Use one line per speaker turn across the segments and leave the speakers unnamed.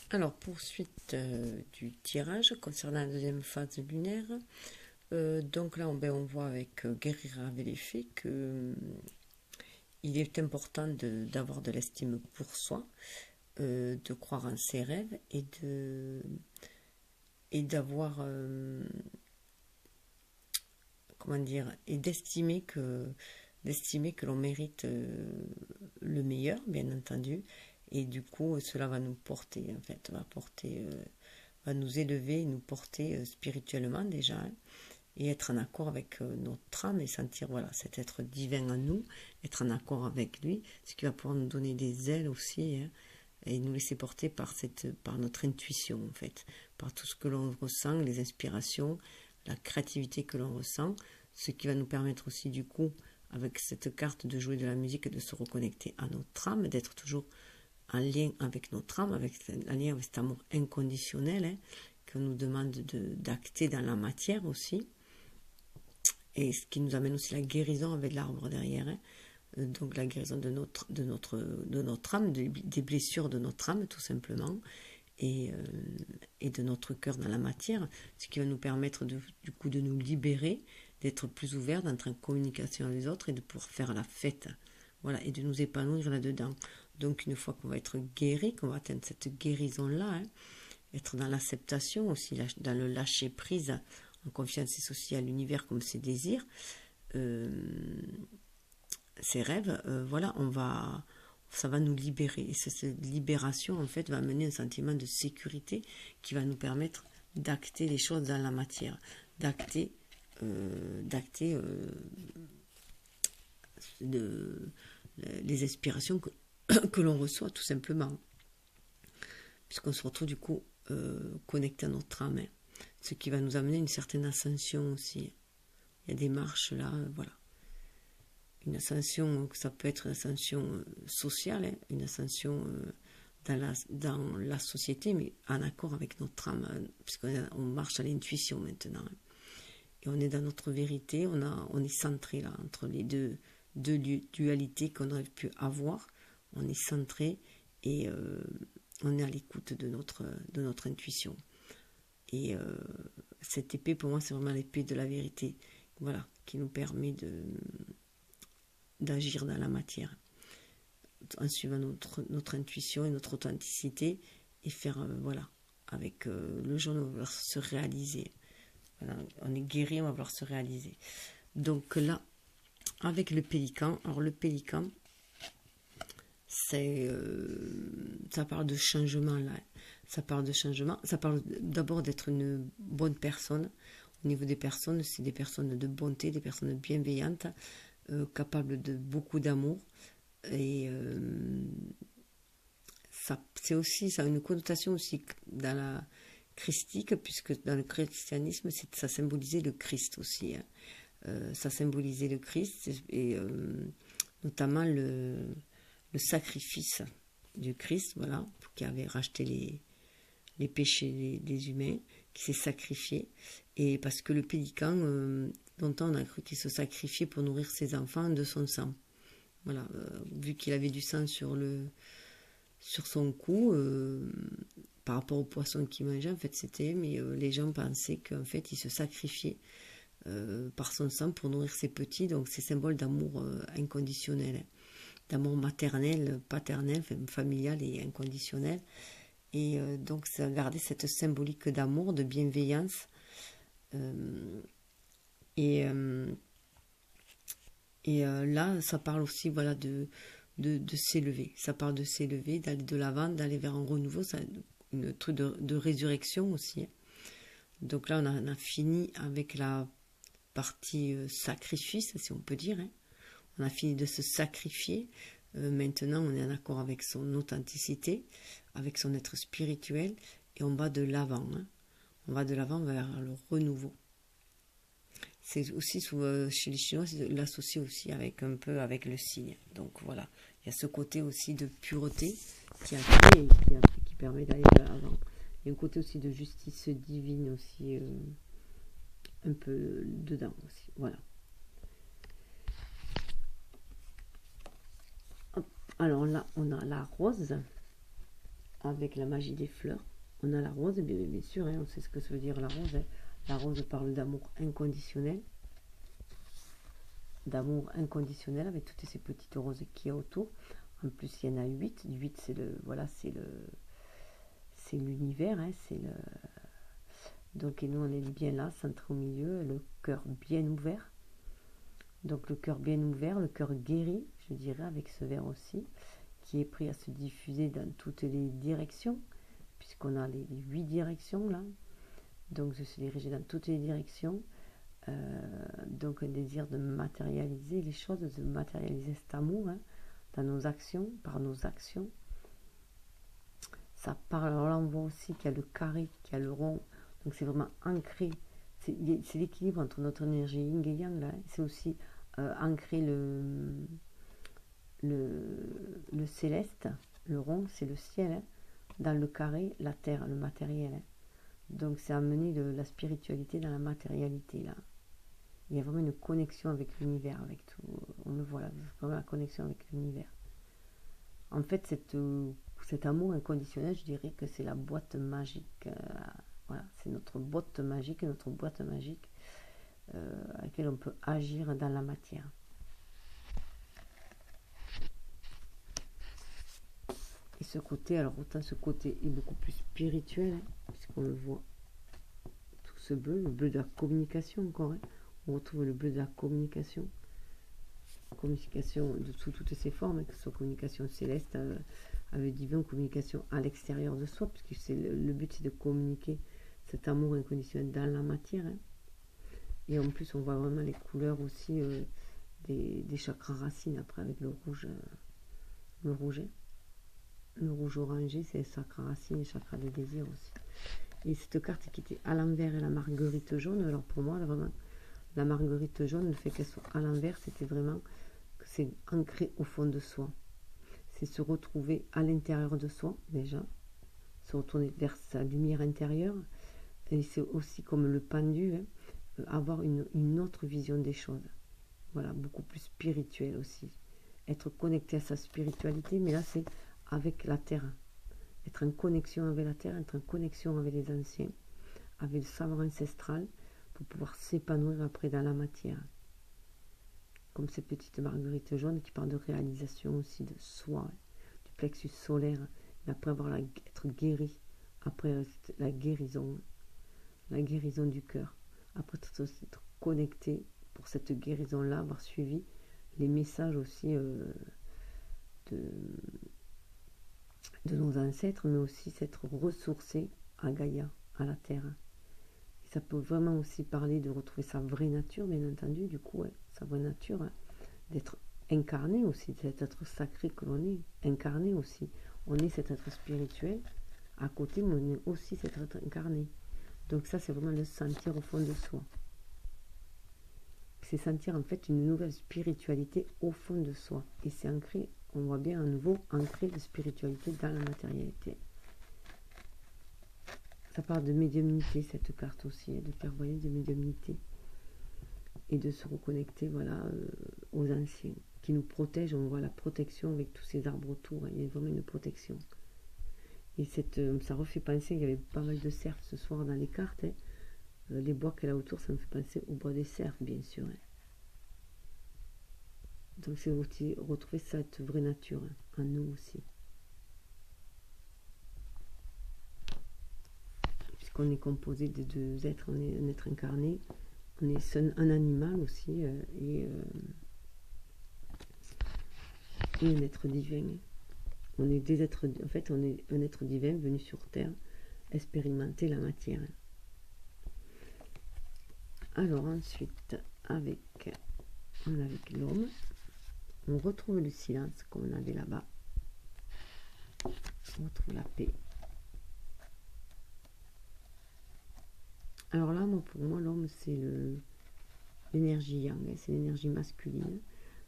Alors, poursuite du tirage concernant la deuxième phase lunaire. Donc là, on voit avec Guérir avec les faits que il est important d'avoir de l'estime pour soi, de croire en ses rêves et d'avoir comment dire, et d'estimer que l'on mérite le meilleur, bien entendu, et du coup cela va nous porter, en fait, va nous élever, nous porter spirituellement déjà, hein, et être en accord avec notre âme et sentir, voilà, cet être divin en nous, être en accord avec lui, ce qui va pouvoir nous donner des ailes aussi, hein, et nous laisser porter par notre intuition, en fait, par tout ce que l'on ressent, les inspirations, la créativité que l'on ressent, ce qui va nous permettre aussi du coup, avec cette carte, de jouer de la musique et de se reconnecter à notre âme, d'être toujours en lien avec notre âme, en lien avec cet amour inconditionnel, hein, qu'on nous demande d'acter dans la matière aussi, et ce qui nous amène aussi la guérison avec l'arbre derrière, hein. Donc la guérison de notre âme, des blessures de notre âme tout simplement, et, euh, et de notre cœur dans la matière, ce qui va nous permettre du coup de nous libérer, d'être plus ouverts, d'entrer en communication avec les autres et de pouvoir faire la fête, voilà, et de nous épanouir là-dedans. Donc une fois qu'on va être guéri, qu'on va atteindre cette guérison-là, hein, être dans l'acceptation aussi, dans le lâcher prise, en confiance aussi à l'univers comme ses désirs, euh, ses rêves, voilà, ça va nous libérer. Et cette libération, en fait, va amener un sentiment de sécurité qui va nous permettre d'acter les choses dans la matière, d'acter de, les inspirations que l'on reçoit, tout simplement. Puisqu'on se retrouve, du coup, connecté à notre âme, hein, ce qui va nous amener une certaine ascension aussi. Il y a des marches là, voilà. Une ascension, ça peut être une ascension sociale, hein, une ascension dans la société, mais en accord avec notre âme, hein, puisqu'on marche à l'intuition maintenant, hein. Et on est dans notre vérité, on est centré là, entre les deux dualités qu'on aurait pu avoir. On est centré et on est à l'écoute de notre intuition. Et cette épée, pour moi, c'est vraiment l'épée de la vérité, voilà, qui nous permet d'agir dans la matière en suivant notre intuition et notre authenticité et faire, voilà, avec le jour où on va vouloir se réaliser. Voilà, on est guéri, on va vouloir se réaliser. Donc là, avec le pélican, alors le pélican, ça parle de changement là. Ça parle de changement. Ça parle d'abord d'être une bonne personne. Au niveau des personnes, c'est des personnes de bonté, des personnes bienveillantes, capables de beaucoup d'amour. Et ça a une connotation aussi dans la christique, puisque dans le christianisme, ça symbolisait le Christ aussi, hein. Ça symbolisait le Christ et notamment le sacrifice du Christ, voilà, qui avait racheté les péchés des humains, qui s'est sacrifié. Et parce que le pélican, longtemps on a cru qu'il se sacrifiait pour nourrir ses enfants de son sang. Voilà, vu qu'il avait du sang sur son cou, par rapport au poisson qu'il mangeait, en fait c'était, mais les gens pensaient qu'en fait il se sacrifiait par son sang pour nourrir ses petits, donc c'est symbole d'amour inconditionnel, hein, d'amour maternel, paternel, familial et inconditionnel. Et donc ça gardait cette symbolique d'amour, de bienveillance. Euh, et là, ça parle aussi, voilà, de s'élever. Ça parle de s'élever, d'aller de l'avant, d'aller vers un renouveau, une truc de résurrection aussi, hein. Donc là, on a fini avec la partie sacrifice, si on peut dire, hein. On a fini de se sacrifier. Maintenant, on est en accord avec son authenticité, avec son être spirituel, et on va de l'avant, hein. On va de l'avant vers le renouveau. C'est aussi chez les Chinois, c'est l'associer aussi avec un peu avec le signe. Donc voilà, il y a ce côté aussi de pureté qui a créé et qui permet d'aller de l'avant. Il y a un côté aussi de justice divine aussi, un peu dedans aussi. Voilà. Alors là, on a la rose. avec la magie des fleurs. On a la rose, bien sûr, hein, on sait ce que ça veut dire la rose. Hein. La rose parle d'amour inconditionnel. D'amour inconditionnel avec toutes ces petites roses qu'il y a autour. En plus, il y en a 8. 8, c'est le. Voilà, c'est l'univers. Hein, c'est le. Donc, et nous, on est bien là, centré au milieu, le cœur bien ouvert. Donc, le cœur bien ouvert, le cœur guéri, je dirais, avec ce verre aussi, qui est prêt à se diffuser dans toutes les directions, puisqu'on a les 8 directions là. Donc, je suis dirigée dans toutes les directions. Donc, un désir de matérialiser les choses, de matérialiser cet amour hein, dans nos actions, par nos actions. Ça parle, alors là, on voit aussi qu'il y a le carré, qu'il y a le rond. Donc, c'est vraiment ancré. C'est l'équilibre entre notre énergie yin et yang là. C'est aussi ancrer le céleste, le rond, c'est le ciel, hein, dans le carré, la terre, le matériel. Hein. Donc c'est amener de la spiritualité dans la matérialité là. Il y a vraiment une connexion avec l'univers, avec tout. On le voit là, vraiment la connexion avec l'univers. En fait, cet amour inconditionnel, je dirais que c'est la boîte magique. Voilà, c'est notre boîte magique à laquelle on peut agir dans la matière. Et ce côté, alors autant ce côté est beaucoup plus spirituel, hein, puisqu'on le voit, tout ce bleu, le bleu de la communication encore, hein. On retrouve le bleu de la communication de sous toutes ses formes, hein, que ce soit communication céleste, avec divin, communication à l'extérieur de soi, puisque c'est le but c'est de communiquer cet amour inconditionnel dans la matière. Hein. Et en plus on voit vraiment les couleurs aussi des chakras racines après avec le rouge, le rouget. Le rouge orangé, c'est le chakra racine et le chakra de désir aussi. Et cette carte qui était à l'envers et la marguerite jaune, alors pour moi, là, vraiment, la marguerite jaune, le fait qu'elle soit à l'envers, c'était vraiment que c'est ancré au fond de soi. C'est se retrouver à l'intérieur de soi, déjà, se retourner vers sa lumière intérieure. Et c'est aussi comme le pendu, hein, avoir une autre vision des choses. Voilà, beaucoup plus spirituelle aussi. Être connecté à sa spiritualité, mais là, c'est avec la terre, être en connexion avec la terre, être en connexion avec les anciens, avec le savoir ancestral, pour pouvoir s'épanouir après dans la matière. Comme cette petite marguerite jaune qui parle de réalisation aussi de soi, du plexus solaire, et après être guéri, après la guérison du cœur, après être connecté pour cette guérison-là, avoir suivi les messages aussi de nos ancêtres, mais aussi s'être ressourcé à Gaïa, à la terre. Et ça peut vraiment aussi parler de retrouver sa vraie nature, bien entendu, du coup, ouais, sa vraie nature, hein, d'être incarné aussi, cet être sacré que l'on est, incarné aussi. On est cet être spirituel, à côté, mais on est aussi cet être incarné. Donc ça, c'est vraiment le sentir au fond de soi. C'est sentir en fait une nouvelle spiritualité au fond de soi. Et c'est ancré, on voit bien à nouveau, ancré de spiritualité dans la matérialité. Ça parle de médiumnité, cette carte aussi, de clairvoyance, de médiumnité. Et de se reconnecter, voilà, aux anciens, qui nous protègent. On voit la protection avec tous ces arbres autour. Hein, il y a vraiment une protection. Et ça refait penser, il y avait pas mal de cerfs ce soir dans les cartes. Hein. Les bois qu'elle a autour, ça me fait penser au bois des cerfs, bien sûr. Hein. Donc c'est aussi retrouver cette vraie nature hein, en nous aussi. Puisqu'on est composé de deux êtres, on est un être incarné, on est un animal aussi et un être divin. On est des êtres, en fait, on est un être divin venu sur Terre expérimenter la matière. Alors ensuite, avec l'homme, on retrouve le silence comme on avait là-bas. On retrouve la paix. Alors là, pour moi, l'homme, c'est l'énergie yang, hein, c'est l'énergie masculine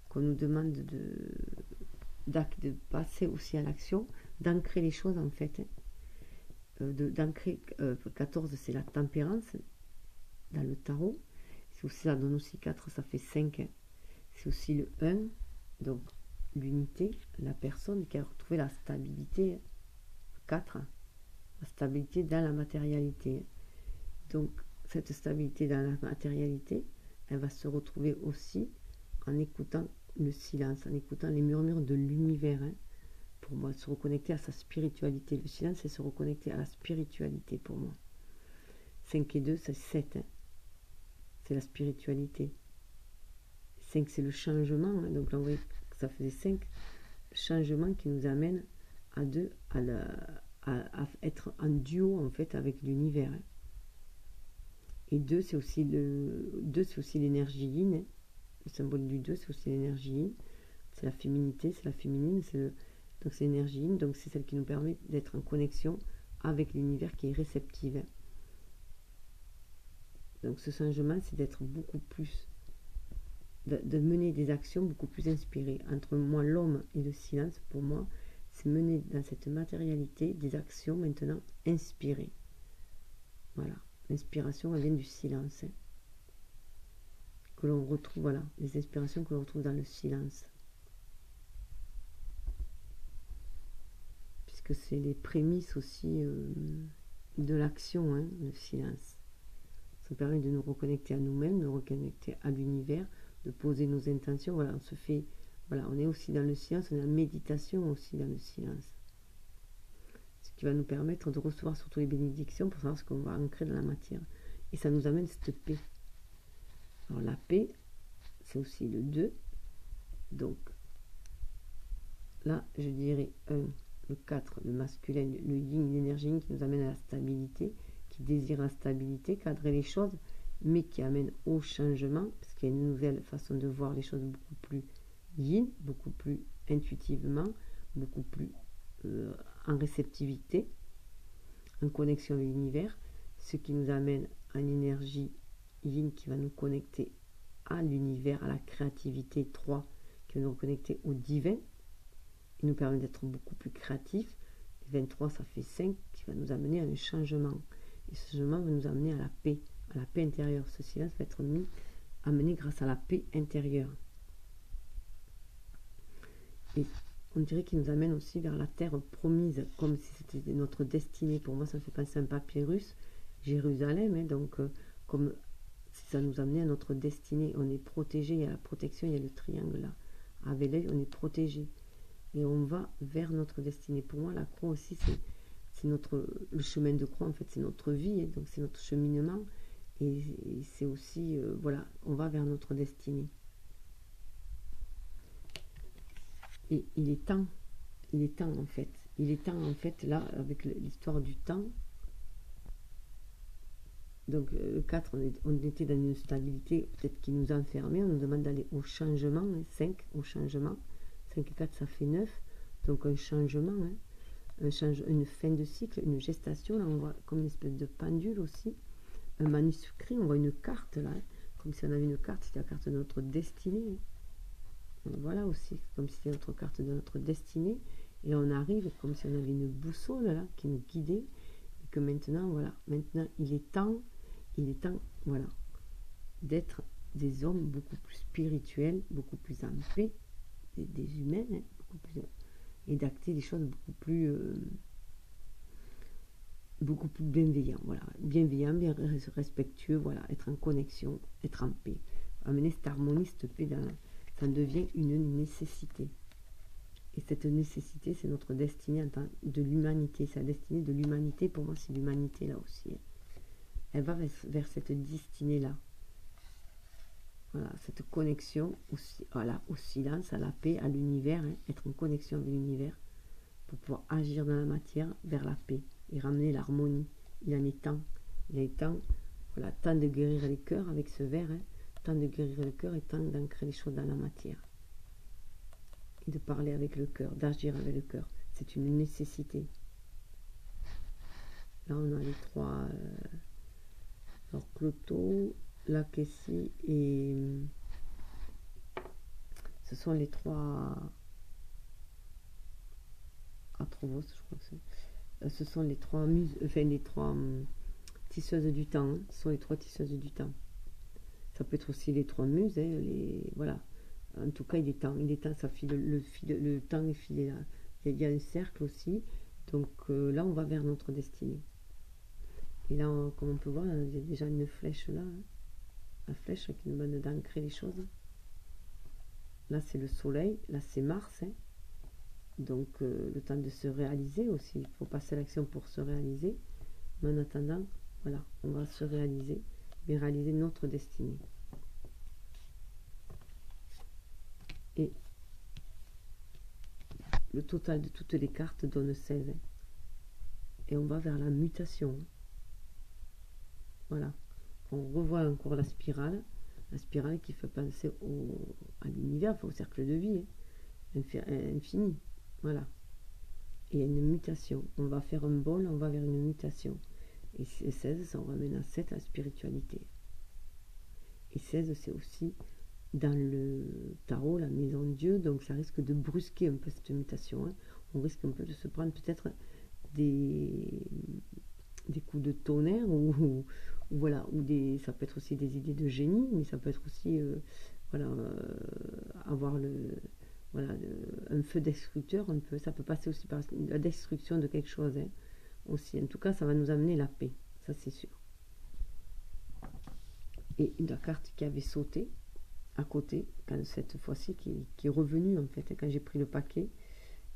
qu'on nous demande de passer aussi à l'action, d'ancrer les choses en fait. D'ancrer, 14 c'est la tempérance dans le tarot. C'est aussi, ça donne aussi 4, ça fait 5. Hein. C'est aussi le 1, donc l'unité, la personne qui a retrouvé la stabilité 4, la stabilité dans la matérialité. Donc, cette stabilité dans la matérialité, elle va se retrouver aussi en écoutant le silence, en écoutant les murmures de l'univers. Pour moi, se reconnecter à sa spiritualité. Le silence, c'est se reconnecter à la spiritualité pour moi. 5 et 2, c'est 7. C'est la spiritualité. 5, c'est le changement. Donc là, vous voyez que ça faisait 5 changements qui nous amènent à 2, à être en duo, en fait, avec l'univers. Et 2, c'est aussi l'énergie yin. Le symbole du 2, c'est aussi l'énergie yin. C'est la féminité, c'est la féminine, donc c'est l'énergie yin, donc c'est celle qui nous permet d'être en connexion avec l'univers qui est réceptive. Donc ce changement, c'est d'être beaucoup plus, de mener des actions beaucoup plus inspirées. Entre moi, l'homme et le silence, pour moi, c'est mener dans cette matérialité des actions maintenant inspirées. Voilà, l'inspiration, elle vient du silence. Que l'on retrouve, voilà, les inspirations que l'on retrouve dans le silence. Puisque c'est les prémices aussi de l'action, le silence. Ça permet de nous reconnecter à nous-mêmes, de nous reconnecter à l'univers, de poser nos intentions. Voilà, on est aussi dans le silence, on est en méditation aussi dans le silence. Ce qui va nous permettre de recevoir surtout les bénédictions pour savoir ce qu'on va ancrer dans la matière. Et ça nous amène cette paix. Alors la paix, c'est aussi le 2. Donc là, je dirais 1, le 4, le masculin, le yin, l'énergie qui nous amène à la stabilité, qui désire la stabilité, cadrer les choses, mais qui amène au changement, parce qu'il y a une nouvelle façon de voir les choses beaucoup plus yin, beaucoup plus intuitivement, beaucoup plus en réceptivité, en connexion avec l'univers, ce qui nous amène à une énergie yin qui va nous connecter à l'univers, à la créativité 3, qui va nous connecter au divin, et nous permet d'être beaucoup plus créatifs. 23, ça fait 5, qui va nous amener à un changement. Et ce changement va nous amener à la paix intérieure. Ce silence va être amené grâce à la paix intérieure. Et on dirait qu'il nous amène aussi vers la terre promise, comme si c'était notre destinée. Pour moi, ça me fait penser à un papyrus, Jérusalem, donc comme si ça nous amenait à notre destinée. On est protégé, il y a la protection, il y a le triangle là. Avec l'œil, on est protégé. Et on va vers notre destinée. Pour moi, la croix aussi, c'est le chemin de croix, en fait, c'est notre vie, donc c'est notre cheminement. Et c'est aussi, voilà, on va vers notre destinée. Et il est temps en fait, là, avec l'histoire du temps. Donc, le 4, on était dans une stabilité, peut-être qui nous enfermait, on nous demande d'aller au changement, 5, au changement. 5 et 4, ça fait 9, donc un changement, une fin de cycle, une gestation, là on voit comme une espèce de pendule aussi, un manuscrit, on voit une carte là, comme si on avait une carte, c'était la carte de notre destinée, voilà aussi, comme si c'était notre carte de notre destinée, et on arrive comme si on avait une boussole là, qui nous guidait, et que maintenant, voilà, maintenant il est temps, voilà, d'être des hommes beaucoup plus spirituels, beaucoup plus en paix, des humains, beaucoup plus, et d'acter des choses beaucoup plus bienveillants, voilà, bienveillants, bien respectueux, voilà, être en connexion, être en paix, amener cette harmonie, cette paix, ça devient une nécessité. Et cette nécessité, c'est notre destinée en tant de l'humanité, c'est la destinée de l'humanité, pour moi c'est l'humanité là aussi. Elle va vers cette destinée-là. Voilà, cette connexion aussi, voilà, au silence, à la paix, à l'univers, être en connexion avec l'univers pour pouvoir agir dans la matière vers la paix et ramener l'harmonie. Il en est temps. Voilà, temps de guérir les cœurs avec ce verre, temps de guérir le cœur et temps d'ancrer les choses dans la matière. Et de parler avec le cœur, d'agir avec le cœur. C'est une nécessité. Là, on a les trois. Alors, Cloto, Lakessi et ce sont les trois Atrovos, je crois que c'est. Ce sont les trois muses, enfin les trois tisseuses du temps. Ce sont les trois tisseuses du temps. Ça peut être aussi les trois muses, voilà. En tout cas, il est temps, ça file le temps est filé là. Il y a un cercle aussi Donc là, on va vers notre destinée. Et là, comme on peut voir, il y a déjà une flèche là. Hein. La flèche qui nous donne d'ancrer les choses. Là, c'est le soleil. Là, c'est Mars. Hein. Donc, le temps de se réaliser aussi. Il faut passer à l'action pour se réaliser. Mais en attendant, voilà, on va se réaliser. Mais réaliser notre destinée. Et le total de toutes les cartes donne 16. Hein. Et on va vers la mutation. Hein. Voilà. On revoit encore la spirale qui fait penser à l'univers, au cercle de vie, hein, infini. Voilà. Et une mutation. On va faire un bol, on va vers une mutation. Et 16, ça ramène à 7, la spiritualité. Et 16, c'est aussi dans le tarot, la maison de Dieu, donc ça risque de brusquer un peu cette mutation. Hein. On risque un peu de se prendre peut-être des coups de tonnerre voilà, ça peut être aussi des idées de génie, mais ça peut être aussi avoir un feu destructeur. Ça peut passer aussi par la destruction de quelque chose. Hein, aussi. En tout cas, ça va nous amener la paix, ça c'est sûr. Et la carte qui avait sauté à côté, cette fois-ci, qui est revenue en fait, quand j'ai pris le paquet,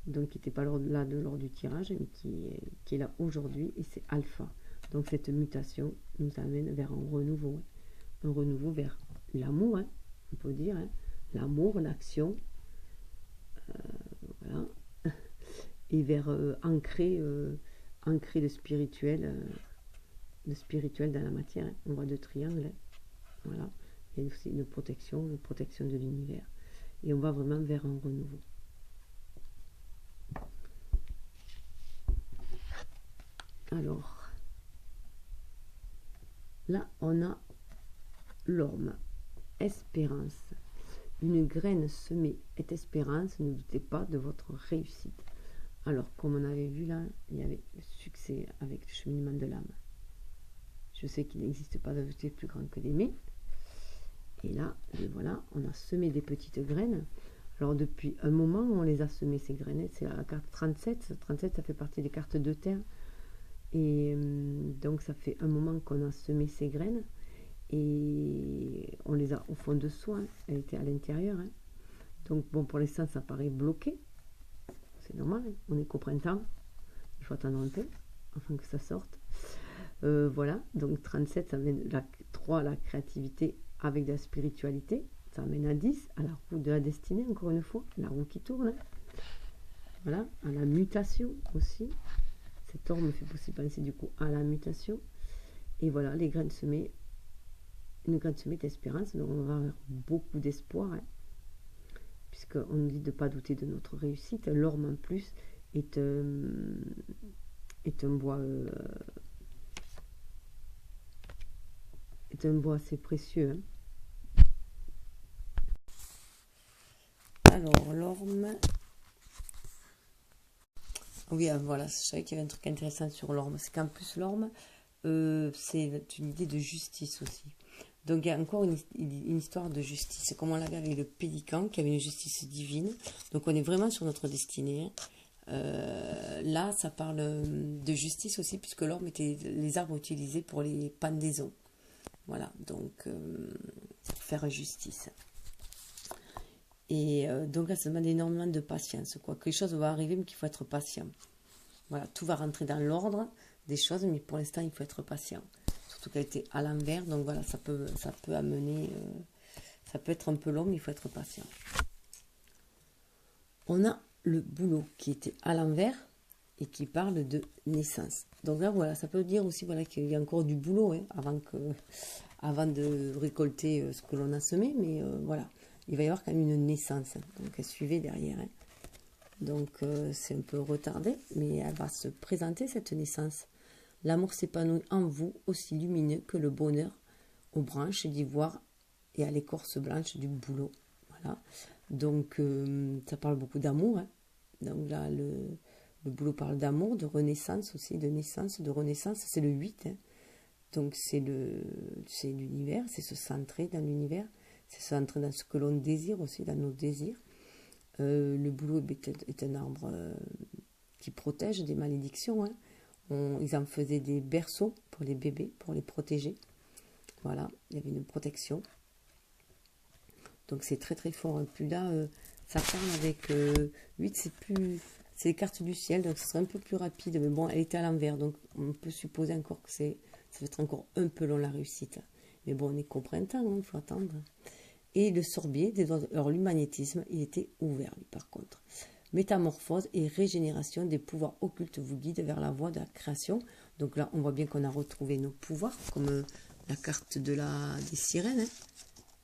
donc qui n'était pas lors du tirage, mais qui est là aujourd'hui, et c'est Alpha. Donc cette mutation nous amène vers un renouveau vers l'amour, hein, on peut dire, hein, l'amour, l'action, voilà, et vers ancrer le spirituel dans la matière. Hein. On voit deux triangles, hein, voilà. Il y a aussi une protection de l'univers, et on va vraiment vers un renouveau. Alors, là, on a l'orme, espérance. Une graine semée est espérance, ne doutez pas de votre réussite. Alors, comme on avait vu là, il y avait le succès avec le cheminement de l'âme. Je sais qu'il n'existe pas d'objectif plus grand que d'aimer. Et là, et voilà, on a semé des petites graines. Alors, depuis un moment, on les a semées, ces graines. C'est la carte 37. 37, ça fait partie des cartes de terre. Et donc, ça fait un moment qu'on a semé ces graines. Et on les a au fond de soi. Hein. Elle était à l'intérieur. Hein. Donc, bon, pour l'instant, ça paraît bloqué. C'est normal. Hein. On est qu'au printemps. Il faut attendre un peu afin que ça sorte. Voilà. Donc, 37, ça amène 3 à la créativité avec de la spiritualité. Ça amène à 10, à la roue de la destinée, encore une fois. La roue qui tourne. Hein. Voilà. À la mutation aussi. Cet or me fait aussi penser du coup à la mutation. Et voilà, les graines semées. Une graine semée d'espérance. Donc on va avoir beaucoup d'espoir. Hein, puisqu'on nous dit de ne pas douter de notre réussite. L'orme en plus est un bois assez précieux. Hein. Alors, l'orme. Oui, voilà, je savais qu'il y avait un truc intéressant sur l'orme. C'est qu'en plus, l'orme, c'est une idée de justice aussi. Donc, il y a encore une histoire de justice. Comme on l'avait avec le pélican, qui avait une justice divine. Donc, on est vraiment sur notre destinée. Là, ça parle de justice aussi, puisque l'orme était les arbres utilisés pour les pendaisons. Voilà, donc, faire justice. Et donc là, ça demande énormément de patience. Quoi. Que les choses vont arriver, mais qu'il faut être patient. Voilà, tout va rentrer dans l'ordre des choses, mais pour l'instant, il faut être patient. Surtout qu'elle était à l'envers, donc voilà, ça peut amener... ça peut être un peu long, mais il faut être patient. On a le boulot qui était à l'envers et qui parle de naissance. Donc là, voilà, ça peut dire aussi voilà, qu'il y a encore du boulot hein, avant de récolter ce que l'on a semé, mais voilà. Il va y avoir quand même une naissance, donc suivez derrière. Hein. Donc c'est un peu retardé, mais elle va se présenter cette naissance. L'amour s'épanouit en vous, aussi lumineux que le bonheur aux branches d'ivoire et à l'écorce blanche du bouleau. Voilà. Donc ça parle beaucoup d'amour. Hein. Donc là, le bouleau parle d'amour, de renaissance aussi, de naissance, de renaissance. C'est le 8. Hein. Donc c'est l'univers, c'est se centrer dans l'univers. C'est centrer dans ce que l'on désire aussi, dans nos désirs. Le bouleau est un arbre qui protège des malédictions. Hein. Ils en faisaient des berceaux pour les bébés, pour les protéger. Voilà, il y avait une protection. Donc c'est très très fort. Et puis là, ça parle avec 8, c'est les cartes du ciel, donc ce serait un peu plus rapide. Mais bon, elle était à l'envers, donc on peut supposer encore que ça va être encore un peu long la réussite. Mais bon, on est qu'au printemps, hein, il faut attendre. Et le sorbier, alors le magnétisme, il était ouvert lui par contre. Métamorphose et régénération des pouvoirs occultes vous guident vers la voie de la création. Donc là, on voit bien qu'on a retrouvé nos pouvoirs, comme la carte des sirènes. Hein.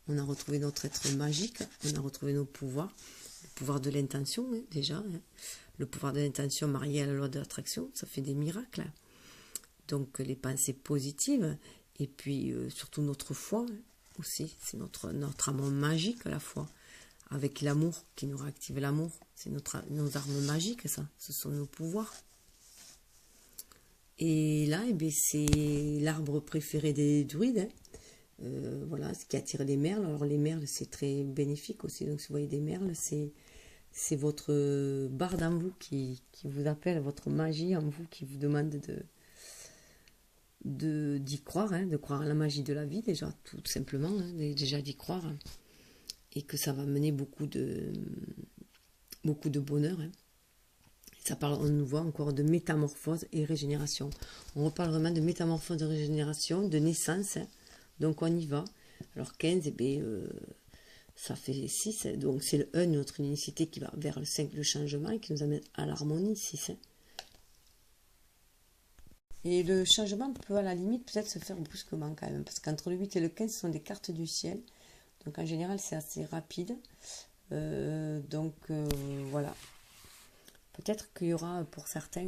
On a retrouvé notre être magique, on a retrouvé nos pouvoirs. Le pouvoir de l'intention, hein, déjà. Hein. Le pouvoir de l'intention marié à la loi de l'attraction, ça fait des miracles. Hein. Donc les pensées positives, et puis surtout notre foi, hein, aussi. C'est notre amour magique à la fois. Avec l'amour qui nous réactive l'amour. C'est nos armes magiques, ça. Ce sont nos pouvoirs. Et là, eh bien, c'est l'arbre préféré des druides. Hein. Voilà, ce qui attire les merles. Alors les merles, c'est très bénéfique aussi. Donc si vous voyez des merles, c'est votre barde en vous qui vous appelle, votre magie en vous qui vous demande d'y croire, hein, de croire à la magie de la vie déjà, tout simplement, hein, déjà d'y croire. Hein. Et que ça va mener beaucoup de bonheur. Hein. Ça parle, on nous voit encore de métamorphose et régénération. On reparle vraiment de métamorphose et régénération, de naissance. Hein. Donc on y va. Alors 15, eh bien, ça fait 6. Hein. Donc c'est le 1, notre unicité qui va vers le 5, le changement, et qui nous amène à l'harmonie, 6. Hein. Et le changement peut à la limite peut-être se faire brusquement quand même. Parce qu'entre le 8 et le 15, ce sont des cartes du ciel. Donc en général, c'est assez rapide. Voilà. Peut-être qu'il y aura pour certains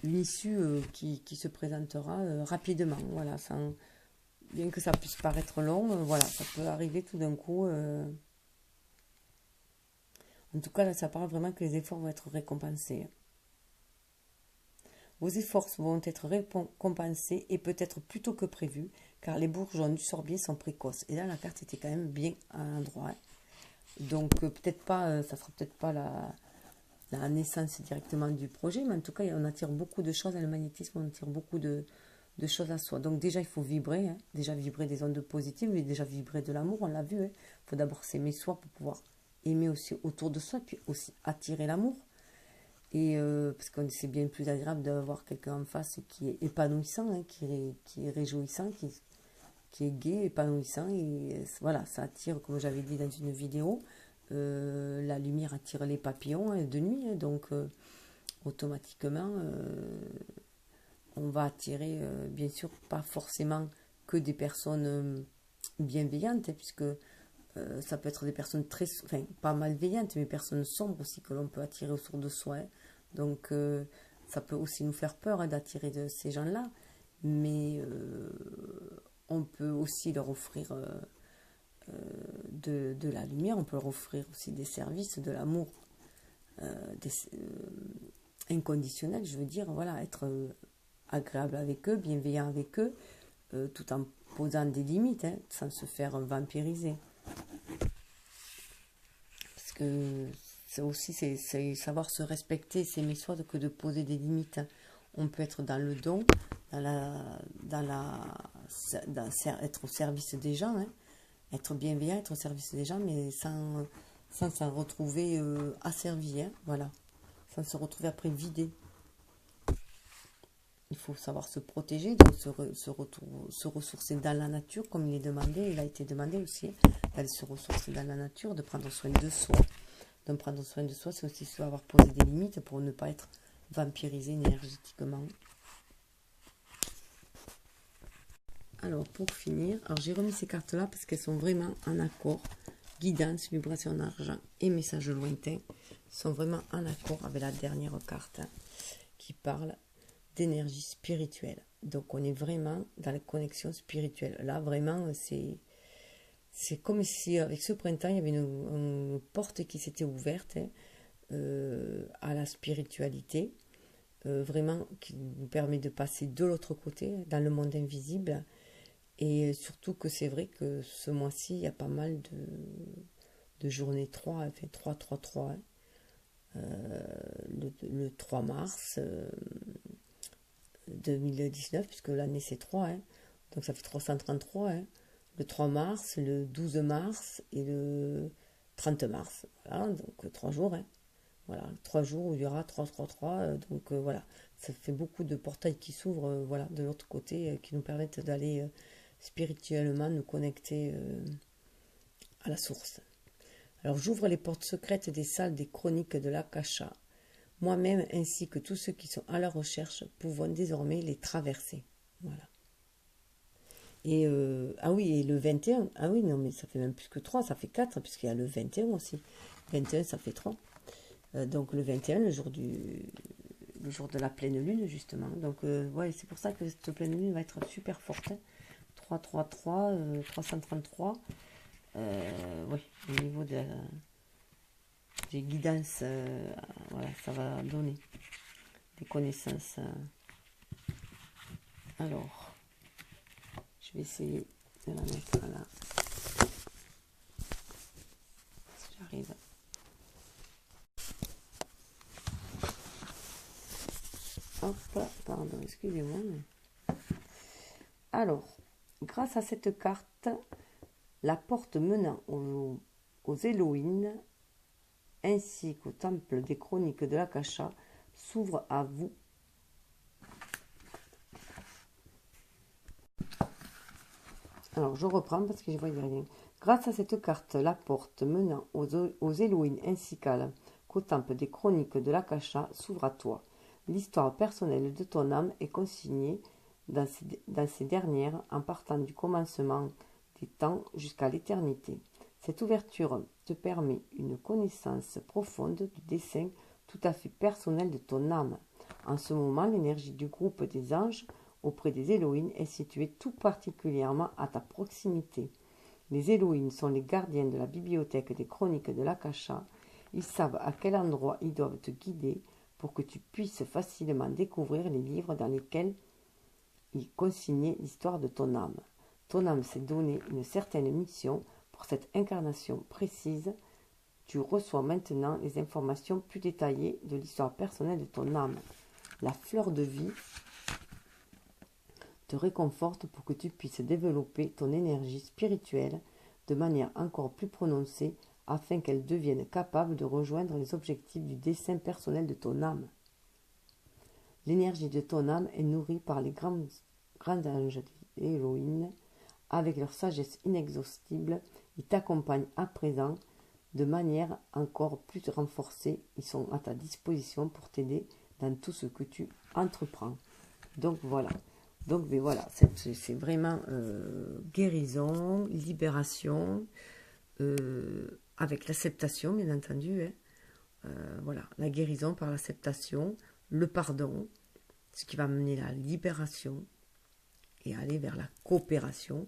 une issue qui se présentera rapidement. Voilà, bien que ça puisse paraître long, voilà, ça peut arriver tout d'un coup. En tout cas, là, ça parle vraiment que les efforts vont être récompensés. Vos efforts vont être récompensés et peut-être plus tôt que prévu, car les bourgeons du sorbier sont précoces. Et là, la carte était quand même bien à l'endroit. Hein. Donc, peut-être pas, ça sera peut-être pas la naissance directement du projet, mais en tout cas, on attire beaucoup de choses. Le magnétisme, on attire beaucoup de choses à soi. Donc, déjà, il faut vibrer. Hein. Déjà, vibrer des ondes positives, mais déjà vibrer de l'amour, on l'a vu. Hein. Il faut d'abord s'aimer soi pour pouvoir aimer aussi autour de soi, puis aussi attirer l'amour. Et parce que c'est bien plus agréable d'avoir quelqu'un en face qui est épanouissant, hein, qui est réjouissant, qui est gai, épanouissant. Et voilà, ça attire, comme j'avais dit dans une vidéo, la lumière attire les papillons hein, de nuit. Hein, donc, automatiquement, on va attirer, bien sûr, pas forcément que des personnes bienveillantes, hein, puisque ça peut être des personnes enfin, pas malveillantes, mais personnes sombres aussi que l'on peut attirer autour de soi. Hein. Donc, ça peut aussi nous faire peur hein, d'attirer de ces gens-là, mais on peut aussi leur offrir de la lumière, on peut leur offrir aussi des services, de l'amour inconditionnel, je veux dire, voilà, être agréable avec eux, bienveillant avec eux, tout en posant des limites, hein, sans se faire vampiriser. Parce que c'est aussi c'est savoir se respecter, s'aimer soi que de poser des limites. Hein. On peut être dans le don, être au service des gens, hein, être bienveillant, être au service des gens, mais sans s'en retrouver asservi, hein, voilà, sans se retrouver après vidé. Il faut savoir se protéger, donc se ressourcer dans la nature, comme il est demandé, il a été demandé aussi, d'aller se ressourcer dans la nature, de prendre soin de soi. Donc prendre soin de soi, c'est aussi savoir poser des limites pour ne pas être vampirisé énergétiquement. Alors pour finir, alors j'ai remis ces cartes-là parce qu'elles sont vraiment en accord. Guidance, vibration d'argent et messages lointains sont vraiment en accord avec la dernière carte hein, qui parle d'énergie spirituelle. Donc on est vraiment dans la connexion spirituelle. Là vraiment c'est comme si avec ce printemps il y avait une porte qui s'était ouverte hein, à la spiritualité, vraiment qui nous permet de passer de l'autre côté, dans le monde invisible. Et surtout que c'est vrai que ce mois-ci il y a pas mal de journées 3, enfin 3, 3, 3. Hein. le 3 mars 2019, puisque l'année c'est 3, hein, donc ça fait 333, hein, le 3 mars, le 12 mars et le 30 mars. Voilà, donc 3 jours. Hein. Voilà, 3 jours où il y aura 333. Donc voilà, ça fait beaucoup de portails qui s'ouvrent voilà, de l'autre côté, qui nous permettent d'aller spirituellement nous connecter à la source. Alors j'ouvre les portes secrètes des salles des chroniques de l'Akasha. Moi-même ainsi que tous ceux qui sont à la recherche pouvons désormais les traverser. Voilà. Et ah oui, et le 21, ah oui, non, mais ça fait même plus que 3, ça fait 4, puisqu'il y a le 21 aussi. 21, ça fait 3. Donc le 21, le jour de la pleine lune, justement. Donc ouais, c'est pour ça que cette pleine lune va être super forte. Hein. 333, 333. Oui, au niveau des guidances, voilà, ça va donner des connaissances. Alors, je vais essayer de la mettre là. Si j'arrive. Hop, pardon, excusez-moi. Mais... Alors, grâce à cette carte, la porte menant aux Elohim ainsi qu'au temple des chroniques de l'Akasha s'ouvre à vous. Alors, je reprends parce que je ne voyais rien. Grâce à cette carte, la porte menant aux Elohim ainsi qu'au temple des chroniques de l'Akasha s'ouvre à toi. L'histoire personnelle de ton âme est consignée dans ces dernières en partant du commencement des temps jusqu'à l'éternité. Cette ouverture te permet une connaissance profonde du dessein tout à fait personnel de ton âme. En ce moment, l'énergie du groupe des anges auprès des Elohim est située tout particulièrement à ta proximité. Les Elohim sont les gardiens de la bibliothèque des chroniques de l'Akasha. Ils savent à quel endroit ils doivent te guider pour que tu puisses facilement découvrir les livres dans lesquels ils consignaient l'histoire de ton âme. Ton âme s'est donné une certaine mission pour cette incarnation précise. Tu reçois maintenant les informations plus détaillées de l'histoire personnelle de ton âme. La fleur de vie te réconforte pour que tu puisses développer ton énergie spirituelle de manière encore plus prononcée afin qu'elle devienne capable de rejoindre les objectifs du dessein personnel de ton âme. L'énergie de ton âme est nourrie par les grands anges Elohim. Avec leur sagesse inexhaustible, ils t'accompagnent à présent de manière encore plus renforcée. Ils sont à ta disposition pour t'aider dans tout ce que tu entreprends. Donc voilà. Donc mais voilà, c'est vraiment guérison, libération, avec l'acceptation, bien entendu. Hein. Voilà, la guérison par l'acceptation, le pardon, ce qui va mener la libération et aller vers la coopération,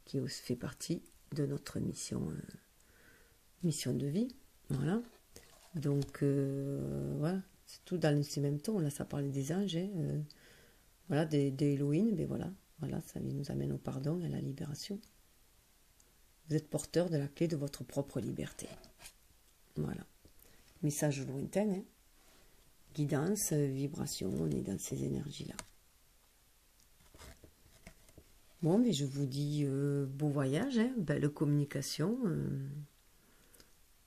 qui fait partie de notre mission de vie. Voilà. Donc, voilà, c'est tout dans ces mêmes tons. Là, ça parlait des anges, hein, voilà, des Elohim, mais voilà, ça nous amène au pardon et à la libération. Vous êtes porteur de la clé de votre propre liberté. Voilà. Message lointain, hein. Guidance, vibration, on est dans ces énergies-là. Bon, mais je vous dis bon voyage, hein, belle communication.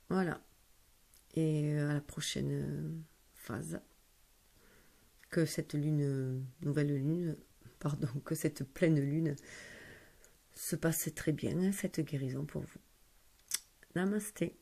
Voilà. Et à la prochaine phase. Que cette nouvelle lune, pardon, que cette pleine lune se passe très bien, hein, cette guérison pour vous. Namasté.